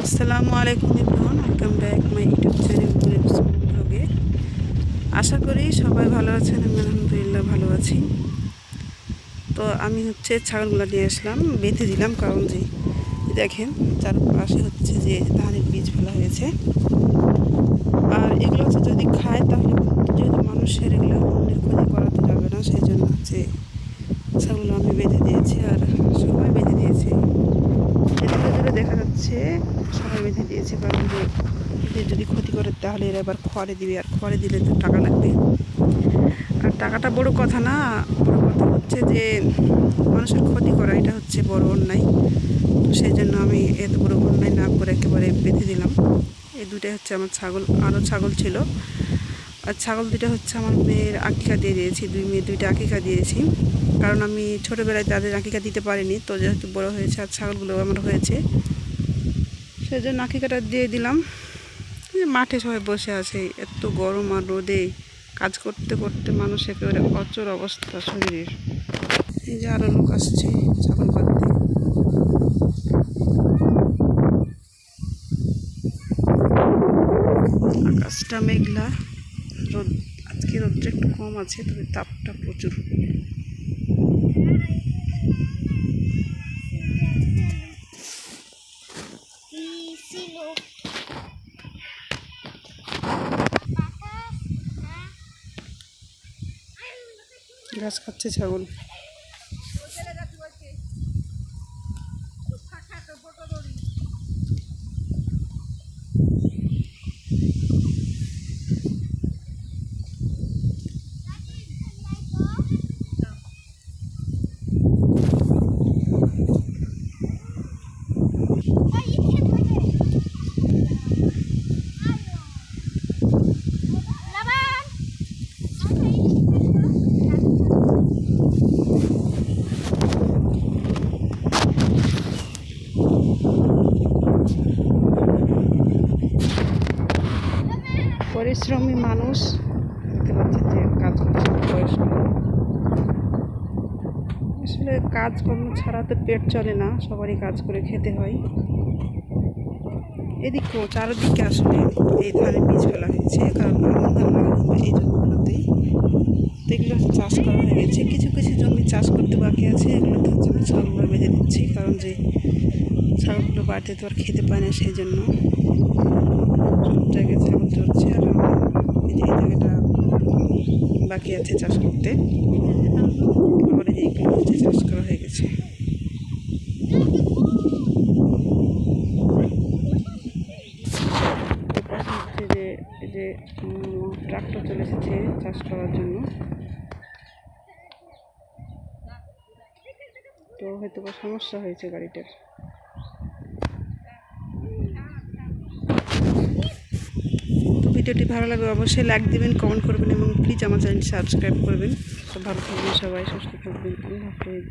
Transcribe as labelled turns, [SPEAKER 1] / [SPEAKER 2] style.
[SPEAKER 1] আসসালামু আলাইকুম everyone, welcome back my YouTube channel ব্লগে। আশা করি সবাই ভালো আছেন। আমি আলহামদুলিল্লাহ ভালো আছি। তো আমি ছাগলগুলো নিয়ে আসলাম, বেঁধে দিলাম, কারণ যে দেখেন চারপাশে যে ধানের বীজ ফেলা হয়েছে। আর এগুলো যদি খায় তাহলে যেহেতু মানুষের এগুলো অন্যের ক্ষতি করাতে যাবে না, সেই জন্য ছাগলগুলো আমি বেঁধে দিয়েছি। আর সবাই বেঁধে দিয়েছে, যেটা দেখা যাচ্ছে সবাই বেঁধে দিয়েছে, কারণ যে যদি ক্ষতি করে তাহলে এরা এবার খড়ে দিবে, আর খড়ে দিলে তো টাকা লাগবে। আর টাকাটা বড় কথা না, বড় কথা যে মানুষের ক্ষতি করা, এটা বড় অন্যায়। তো সেই জন্য আমি এত বড় অন্যায় না করে একেবারে বেঁধে দিলাম। এই দুটাই আমার ছাগল। আরও ছাগল ছিল, আর ছাগল দুটা আমার মেয়ের আকিকা দিয়ে দিয়েছি। দুই মেয়ে দুইটা আকিকা দিয়েছি, কারণ আমি ছোটোবেলায় তাদের আকিকা দিতে পারিনি। তো যেহেতু বড় হয়েছে আর ছাগলগুলো আমার হয়েছে, সেই জন্য আকিকাটা দিয়ে দিলাম। মাঠে সবাই বসে আছে, এত গরম আর রোদে কাজ করতে করতে মানুষ একেবারে অচল অবস্থা শরীরের। এই যে আরও লোক আসছে ছাগল বাঁধতে। আকাশটা মেঘলা, রোদ আজকে রোদটা একটু কম আছে, তবে তাপটা প্রচুর। ঘাস খাচ্ছে ছাগল। পরিশ্রমী মানুষ, দেখতে পাচ্ছেন যে কাজ করছে বয়স্ক। আসলে কাজকর্ম ছাড়া তো পেট চলে না, সবারই কাজ করে খেতে হয়। এদিকেও চারদিকে আসলে এই ধানের বীজ ফেলা হয়েছে, কারণ এই জমিগুলোতেই এগুলো চাষ করা হয়ে গেছে। কিছু কিছু জমি চাষ করতে বাকি আছে, এগুলোতে আমি ছাগলগুলো বেঁধে দিচ্ছি, কারণ যে ছাগলগুলো বাড়িতে তো আর খেতে পায় না, সেই জন্য সব জায়গায় ছাগল চড়ছে। আর এই জায়গাটা বাকি আছে চাষ করতে, আবার এইগুলো চাষ করা হয়ে গেছে। যে ট্রাক্টর চলে এসেছে চাষ করার জন্য, তো হয়তো সমস্যা হয়েছে গাড়িটার। তো ভিডিওটি ভালো লাগবে অবশ্যই লাইক দিবেন, কমেন্ট করবেন, এবং প্লিজ আমার চ্যানেল সাবস্ক্রাইব করবেন। তো ভালো থাকবেন সবাই, সুস্থ থাকবেন। আল্লাহ হাফেজ।